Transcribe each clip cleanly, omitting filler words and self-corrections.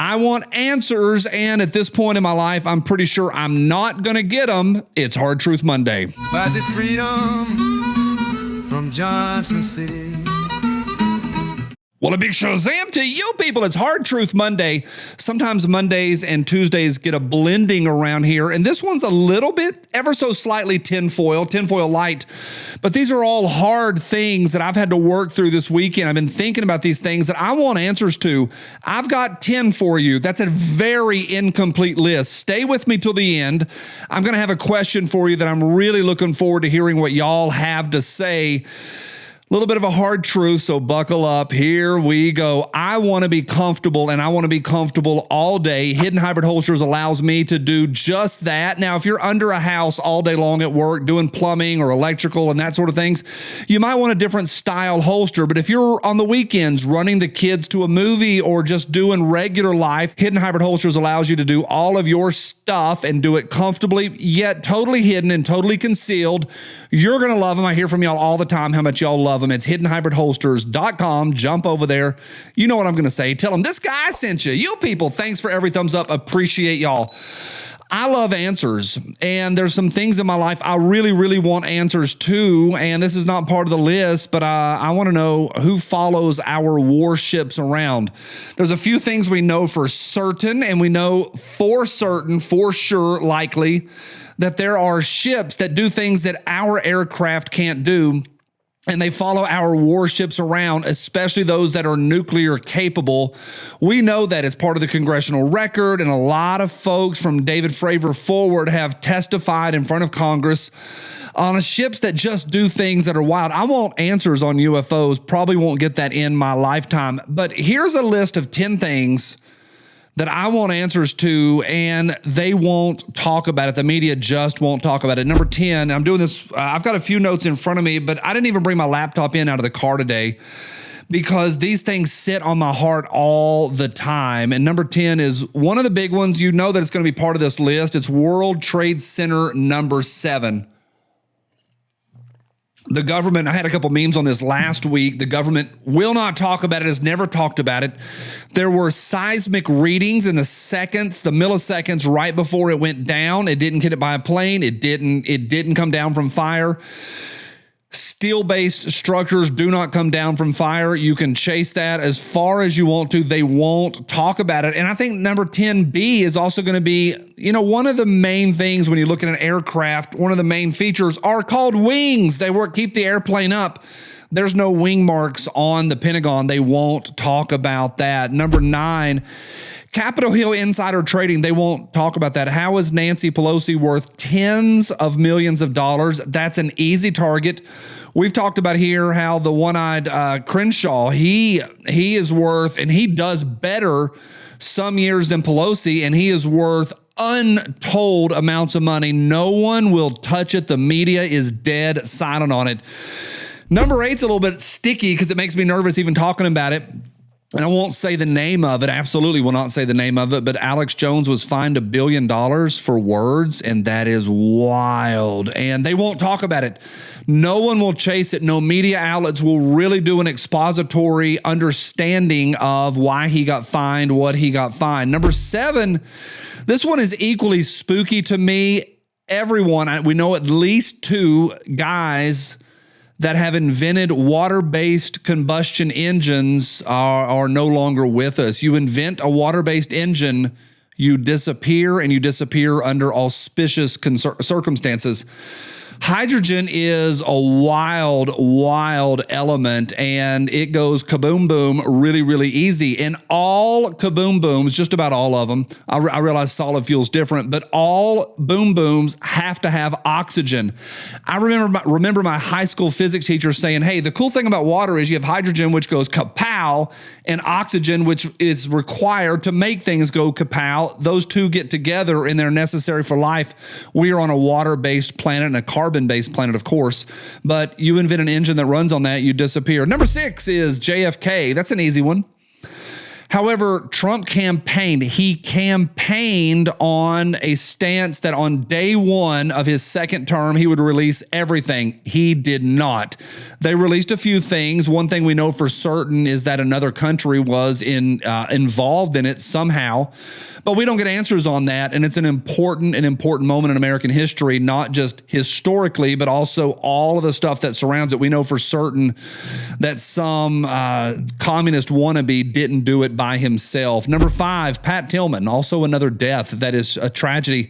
I want answers, and at this point in my life, I'm pretty sure I'm not going to get them. It's Hard Truth Monday. Was it freedom from Johnson City? Well, a big shazam to you people. It's Hard Truth Monday. Sometimes Mondays and Tuesdays get a blending around here, and this one's a little bit, ever so slightly tinfoil light. But these are all hard things that I've had to work through this weekend. I've been thinking about these things that I want answers to. I've got 10 for you. That's a very incomplete list. Stay with me till the end. I'm going to have a question for you that I'm really looking forward to hearing what y'all have to say. A little bit of a hard truth, so buckle up. Here we go. I want to be comfortable, and I want to be comfortable all day. Hidden Hybrid Holsters allows me to do just that. Now, if you're under a house all day long at work doing plumbing or electrical and that sort of things, you might want a different style holster. But if you're on the weekends running the kids to a movie or just doing regular life, Hidden Hybrid Holsters allows you to do all of your stuff and do it comfortably, yet totally hidden and totally concealed. You're going to love them. I hear from y'all all the time how much y'all love them. It's hiddenhybridholsters.com. Jump over there. You know what I'm going to say. Tell them this guy sent you. You people, thanks for every thumbs up. Appreciate y'all. I love answers, and there's some things in my life I really, really want answers to, and this is not part of the list, but I want to know who follows our warships around. There's a few things we know for certain, and we know for certain, for sure, likely, that there are ships that do things that our aircraft can't do, and they follow our warships around, especially those that are nuclear capable. We know that it's part of the congressional record, and a lot of folks from David Fravor forward have testified in front of Congress on ships that just do things that are wild. I want answers on UFOs. Probably won't get that in my lifetime, but here's a list of 10 things that I want answers to, and they won't talk about it. The media just won't talk about it. Number 10, I'm doing this, I've got a few notes in front of me, but I didn't even bring my laptop in out of the car today because these things sit on my heart all the time. And number 10 is one of the big ones. You know that it's going to be part of this list. It's World Trade Center number 7. The government, I had a couple memes on this last week. The government will not talk about it, has never talked about it. There were seismic readings in the seconds, the milliseconds right before it went down. It didn't hit it by a plane. It didn't come down from fire. Steel-based structures do not come down from fire. You can chase that as far as you want to. They won't talk about it. And I think number 10B is also going to be, you know, one of the main things when you look at an aircraft, one of the main features are called wings. They keep the airplane up. There's no wing marks on the Pentagon. They won't talk about that. Number 9, Capitol Hill insider trading. They won't talk about that. How is Nancy Pelosi worth tens of millions of dollars? That's an easy target. We've talked about here how the one-eyed Crenshaw, he is worth, and he does better some years than Pelosi, and he is worth untold amounts of money. No one will touch it. The media is dead silent on it. Number 8's a little bit sticky because it makes me nervous even talking about it. And I won't say the name of it. Absolutely will not say the name of it. But Alex Jones was fined $1 billion for words, and that is wild. And they won't talk about it. No one will chase it. No media outlets will really do an expository understanding of why he got fined, what he got fined. Number 7, this one is equally spooky to me. Everyone, we know at least 2 guys that have invented water-based combustion engines are no longer with us. You invent a water-based engine, you disappear, and you disappear under auspicious circumstances. Hydrogen is a wild, wild element, and it goes kaboom boom really, really easy. And all kaboom booms, just about all of them, I realize solid fuel's different, but all boom booms have to have oxygen. I remember my high school physics teacher saying, hey, the cool thing about water is you have hydrogen, which goes kapow, and oxygen, which is required to make things go kapow. Those two get together, and they're necessary for life. We are on a water-based planet and a carbon-based planet, of course, but you invent an engine that runs on that, you disappear. Number 6 is JFK. That's an easy one. However, Trump campaigned. He campaigned on a stance that on day one of his second term, he would release everything. He did not. They released a few things. One thing we know for certain is that another country was involved in it somehow, but we don't get answers on that. And it's an important moment in American history, not just historically, but also all of the stuff that surrounds it. We know for certain that some communist wannabe didn't do it by himself. Number 5, Pat Tillman, also another death. That is a tragedy.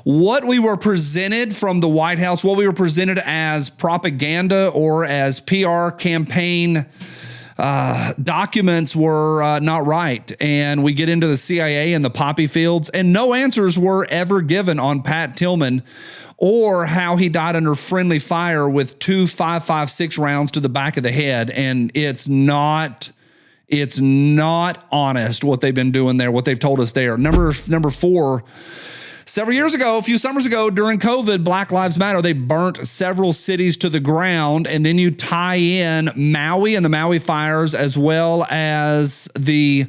What we were presented from the White House, what we were presented as propaganda or as PR campaign documents were not right. And we get into the CIA and the poppy fields, and no answers were ever given on Pat Tillman or how he died under friendly fire with 2 5.56 rounds to the back of the head. And it's not honest what they've been doing there, what they've told us there. Number 4, several years ago, a few summers ago, during COVID, Black Lives Matter, they burnt several cities to the ground. And then you tie in Maui and the Maui fires, as well as the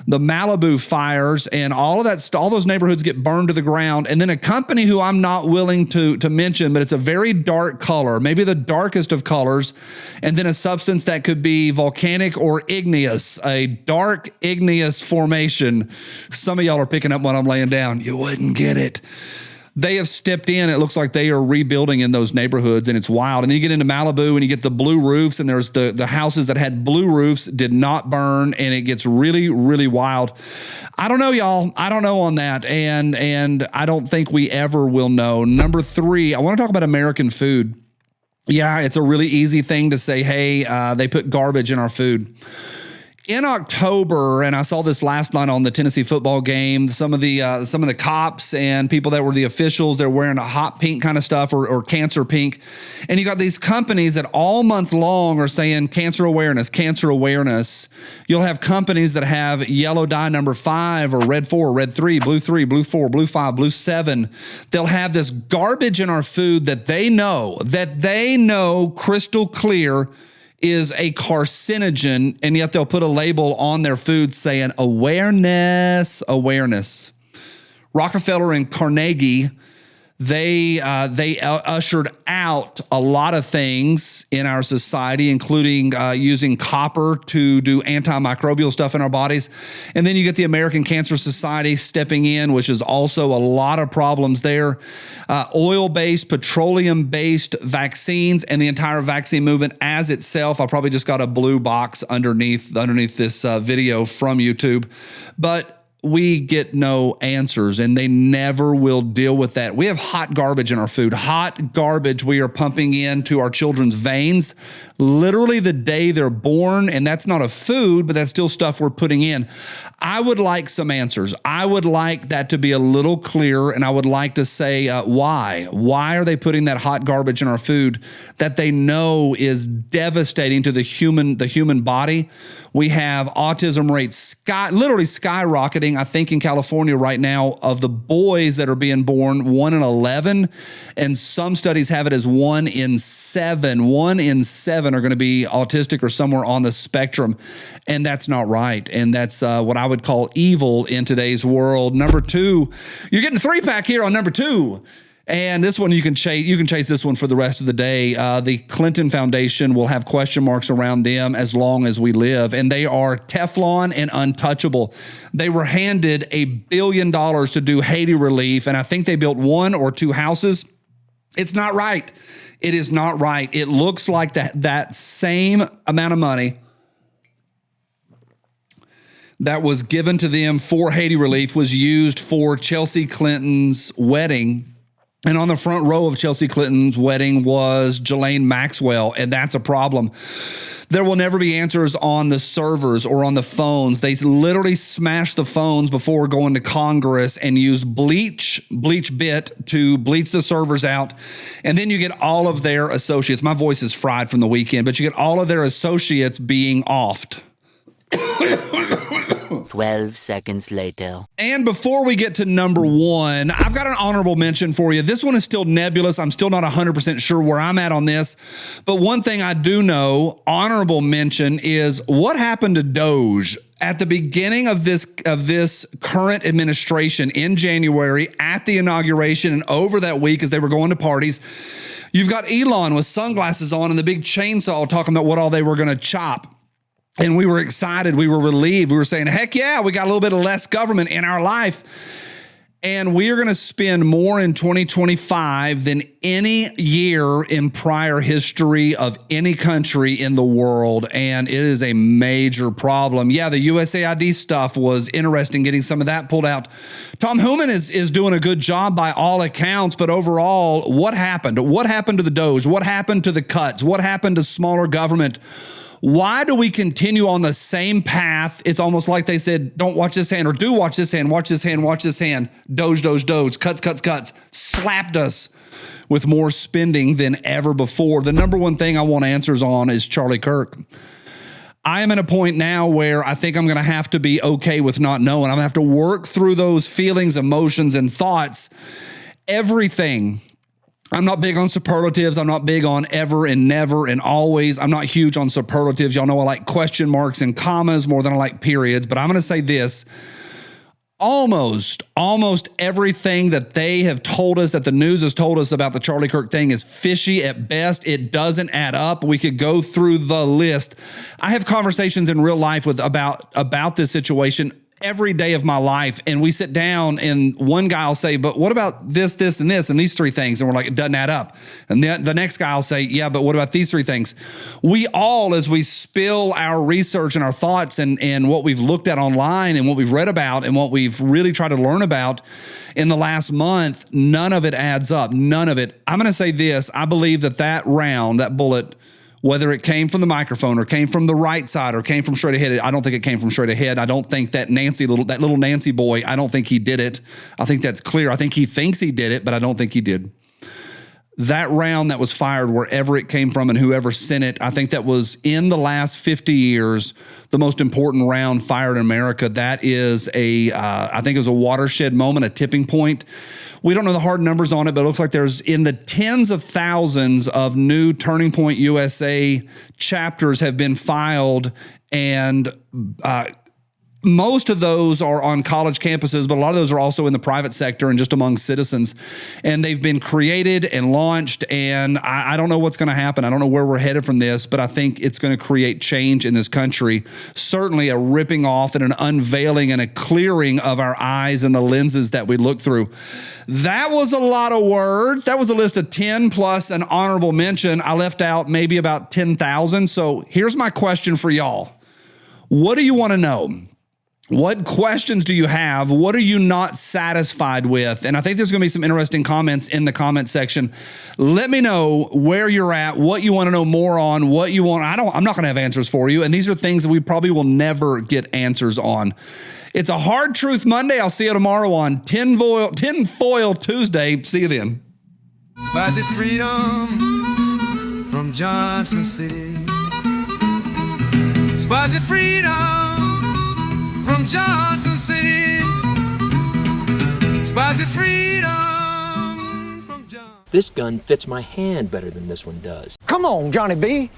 Malibu fires, and all of that, all those neighborhoods get burned to the ground. And then a company who I'm not willing to mention, but it's a very dark color, maybe the darkest of colors, and then a substance that could be volcanic or igneous, a dark igneous formation. Some of y'all are picking up what I'm laying down. You wouldn't get it. They have stepped in. It looks like they are rebuilding in those neighborhoods, and it's wild. And then you get into Malibu and you get the blue roofs, and there's the houses that had blue roofs did not burn, and it gets really, really wild. I don't know, y'all. I don't know on that, and I don't think we ever will know. Number 3, I want to talk about American food. Yeah, it's a really easy thing to say, hey, they put garbage in our food. In October, and I saw this last night on the Tennessee football game, some of the cops and people that were the officials, they're wearing a hot pink kind of stuff or cancer pink. And you got these companies that all month long are saying cancer awareness, cancer awareness. You'll have companies that have yellow dye number 5 or red 4, red 3, blue 4, blue 5, blue 7. They'll have this garbage in our food that they know crystal clear is a carcinogen, and yet they'll put a label on their food saying awareness. Rockefeller and Carnegie, they ushered out a lot of things in our society, including using copper to do antimicrobial stuff in our bodies. And then you get the American Cancer Society stepping in, which is also a lot of problems there. Oil-based, petroleum-based vaccines and the entire vaccine movement as itself. I probably just got a blue box underneath this video from YouTube. But we get no answers, and they never will deal with that. We have hot garbage in our food, hot garbage we are pumping into our children's veins literally the day they're born, and that's not a food, but that's still stuff we're putting in. I would like some answers. I would like that to be a little clearer, and I would like to say why. Why are they putting that hot garbage in our food that they know is devastating to the human body? We have autism rates literally skyrocketing. I think in California right now, of the boys that are being born, 1 in 11, and some studies have it as 1 in 7. 1 in 7 are going to be autistic or somewhere on the spectrum, and that's not right. And that's what I would call evil in today's world. Number 2, you're getting a 3-pack here on number 2. And this one, you can chase this one for the rest of the day. The Clinton Foundation will have question marks around them as long as we live. And they are Teflon and untouchable. They were handed $1 billion to do Haiti relief, and I think they built 1 or 2 houses. It's not right. It is not right. It looks like that same amount of money that was given to them for Haiti relief was used for Chelsea Clinton's wedding. And on the front row of Chelsea Clinton's wedding was Ghislaine Maxwell, and that's a problem. There will never be answers on the servers or on the phones. They literally smashed the phones before going to Congress and used bleach bit to bleach the servers out. And then you get all of their associates. My voice is fried from the weekend, but you get all of their associates being offed. 12 seconds later. And before we get to number 1, I've got an honorable mention for you. This one is still nebulous. I'm still not 100% sure where I'm at on this. But one thing I do know, honorable mention, is what happened to Doge. at the beginning of this current administration in January, at the inauguration and over that week as they were going to parties, you've got Elon with sunglasses on and the big chainsaw talking about what all they were going to chop. And we were excited. We were relieved. We were saying, heck yeah, we got a little bit of less government in our life. And we are going to spend more in 2025 than any year in prior history of any country in the world. And it is a major problem. Yeah, the USAID stuff was interesting, getting some of that pulled out. Tom Hooman is doing a good job by all accounts. But overall, what happened? What happened to the Doge? What happened to the cuts? What happened to smaller government? Why do we continue on the same path? It's almost like they said, don't watch this hand, or do watch this hand, watch this hand, watch this hand. Doge, doge, doge, cuts, cuts, cuts. Slapped us with more spending than ever before. The number one thing I want answers on is Charlie Kirk. I am at a point now where I think I'm going to have to be okay with not knowing. I'm going to have to work through those feelings, emotions, and thoughts. Everything. I'm not big on superlatives. I'm not big on ever and never and always. I'm not huge on superlatives. Y'all know I like question marks and commas more than I like periods. But I'm going to say this. Almost everything that they have told us, that the news has told us about the Charlie Kirk thing is fishy at best. It doesn't add up. We could go through the list. I have conversations in real life about this situation every day of my life, and we sit down and one guy will say, but what about this, this, and this, and these three things? And we're like, it doesn't add up. And then the next guy will say, yeah, but what about these three things? We all, as we spill our research and our thoughts and what we've looked at online and what we've read about and what we've really tried to learn about in the last month, none of it adds up. None of it. I'm going to say this. I believe that round, that bullet, whether it came from the microphone or came from the right side or came from straight ahead, I don't think it came from straight ahead. I don't think that little Nancy boy, I don't think he did it. I think that's clear. I think he thinks he did it, but I don't think he did. That round that was fired, wherever it came from and whoever sent it, I think that was in the last 50 years, the most important round fired in America. That is I think it was a watershed moment, a tipping point. We don't know the hard numbers on it, but it looks like there's in the tens of thousands of new Turning Point USA chapters have been filed, and most of those are on college campuses, but a lot of those are also in the private sector and just among citizens. And they've been created and launched, and I don't know what's going to happen. I don't know where we're headed from this, but I think it's going to create change in this country. Certainly a ripping off and an unveiling and a clearing of our eyes and the lenses that we look through. That was a lot of words. That was a list of 10 plus an honorable mention. I left out maybe about 10,000. So here's my question for y'all. What do you want to know? What questions do you have? What are you not satisfied with? And I think there's going to be some interesting comments in the comment section. Let me know where you're at, what you want to know more on, what you want. I'm not going to have answers for you. And these are things that we probably will never get answers on. It's a Hard Truth Monday. I'll see you tomorrow on Tinfoil Tuesday. See you then. Buys it freedom from Johnson City. Buys it freedom from Johnson City. Spies it freedom from Johnson. This gun fits my hand better than this one does. Come on, Johnny B.